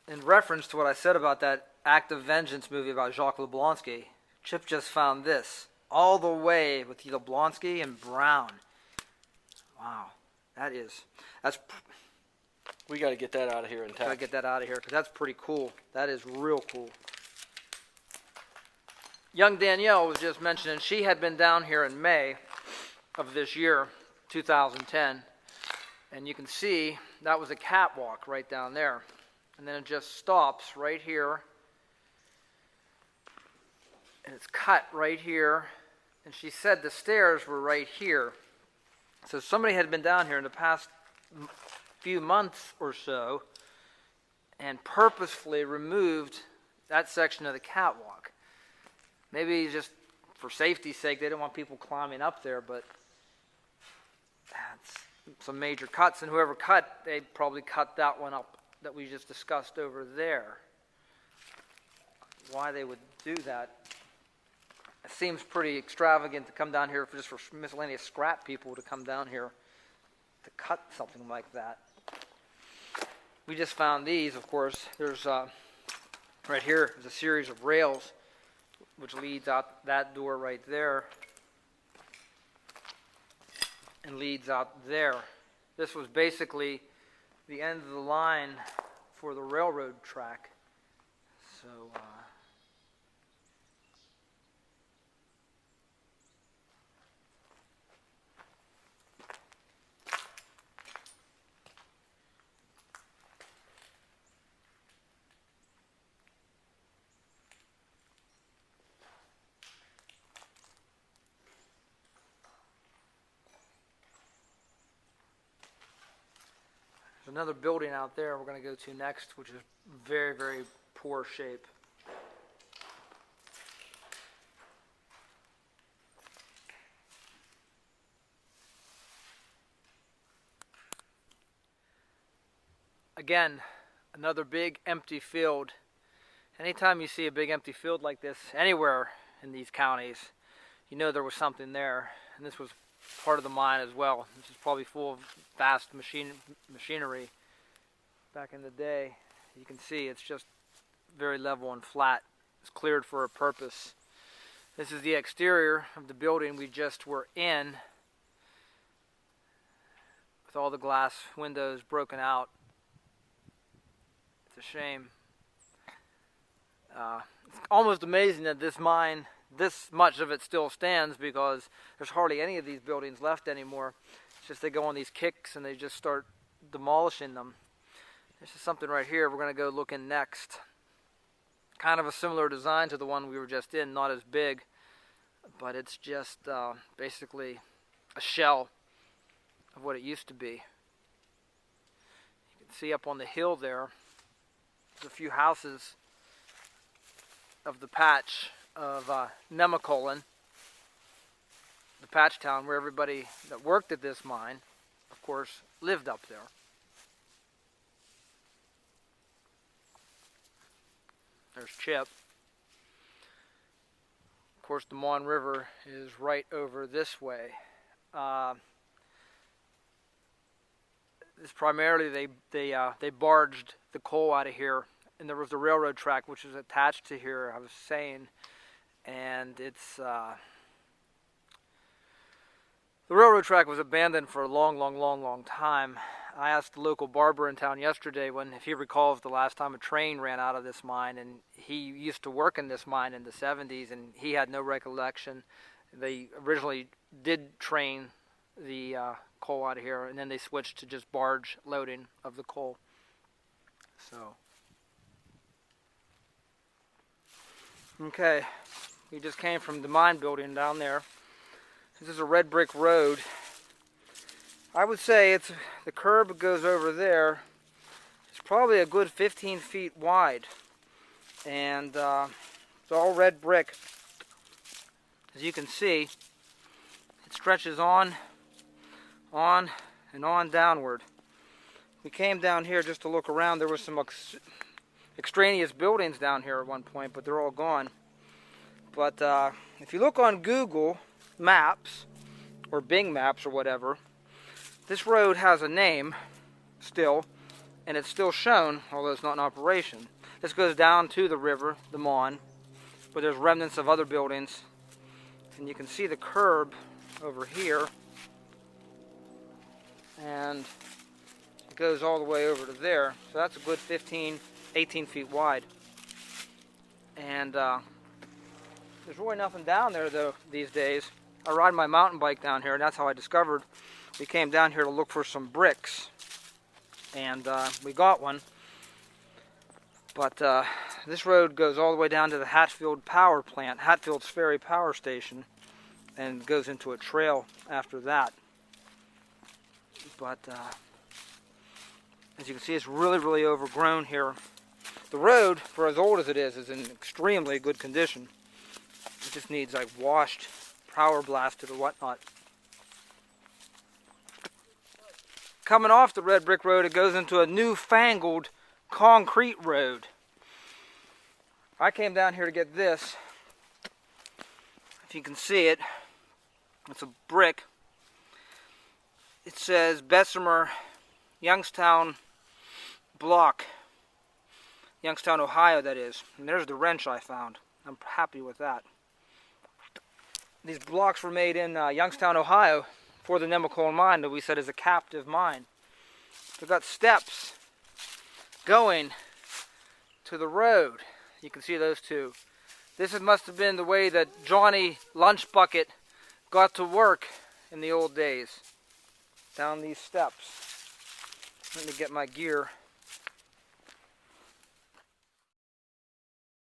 in reference to what I said about that Act of Vengeance movie about Jacques Leblonsky, Chip just found this. All the way with Leblonsky and Brown. Wow. That's... We got to get that out of here intact. Got to get that out of here because that's pretty cool. That is real cool. Young Danielle was just mentioning she had been down here in May of this year, 2010. And you can see that was a catwalk right down there. And then it just stops right here. And it's cut right here. And she said the stairs were right here. So somebody had been down here in the past few months or so and purposefully removed that section of the catwalk. Maybe just for safety's sake, they didn't want people climbing up there, but that's some major cuts. And whoever cut, they probably cut that one up that we just discussed over there. Why they would do that? It seems pretty extravagant to come down here just for miscellaneous scrap people to come down here to cut something like that. We just found these, of course. There's right here is a series of rails which leads out that door right there and leads out there. This was basically the end of the line for the railroad track. So there's another building out there we're going to go to next, which is very, very poor shape. Again, another big empty field. Anytime you see a big empty field like this anywhere in these counties, you know there was something there. And this was part of the mine as well. This is probably full of vast machinery back in the day. You can see it's just very level and flat. It's cleared for a purpose. This is the exterior of the building we just were in, with all the glass windows broken out. It's a shame. It's almost amazing that this mine, this much of it still stands, because there's hardly any of these buildings left anymore. It's just they go on these kicks and they just start demolishing them. This is something right here we're going to go look in next. Kind of a similar design to the one we were just in, not as big, but it's just basically a shell of what it used to be. You can see up on the hill there, there's a few houses of the patch of Nemacolin, the patch town where everybody that worked at this mine, of course, lived up there. There's Chip. Of course, the Mon River is right over this way. This primarily they barged the coal out of here, and there was the railroad track which was attached to here, I was saying, and it's the railroad track was abandoned for a long time. I asked the local barber in town yesterday if he recalls the last time a train ran out of this mine, and he used to work in this mine in the 70s, and he had no recollection. They originally did train the coal out of here, and then they switched to just barge loading of the coal. So, okay, we just came from the mine building down there. This is a red brick road. I would say the curb goes over there. It's probably a good 15 feet wide, and it's all red brick. As you can see, it stretches on and on downward. We came down here just to look around. There were some extraneous buildings down here at one point, but they're all gone. But if you look on Google Maps or Bing Maps or whatever, this road has a name still, and it's still shown, although it's not in operation. This goes down to the river, the Mon, where there's remnants of other buildings. And you can see the curb over here. And it goes all the way over to there. So that's a good 15, 18 feet wide. And there's really nothing down there though these days. I ride my mountain bike down here, and that's how I discovered we came down here to look for some bricks. And we got one. But this road goes all the way down to the Hatfield power plant, Hatfield's Ferry Power Station, and goes into a trail after that. But as you can see, it's really, really overgrown here. The road, for as old as it is in extremely good condition. It just needs like washed, power blasted or whatnot. Coming off the red brick road, it goes into a newfangled concrete road. I came down here to get this. If you can see it, it's a brick. It says Bessemer, Youngstown block. Youngstown, Ohio, that is. And there's the wrench I found. I'm happy with that. These blocks were made in Youngstown, Ohio for the Nemacolin mine that we said is a captive mine. They've got steps going to the road. You can see those two. This must have been the way that Johnny Lunch Bucket got to work in the old days. Down these steps. Let me get my gear.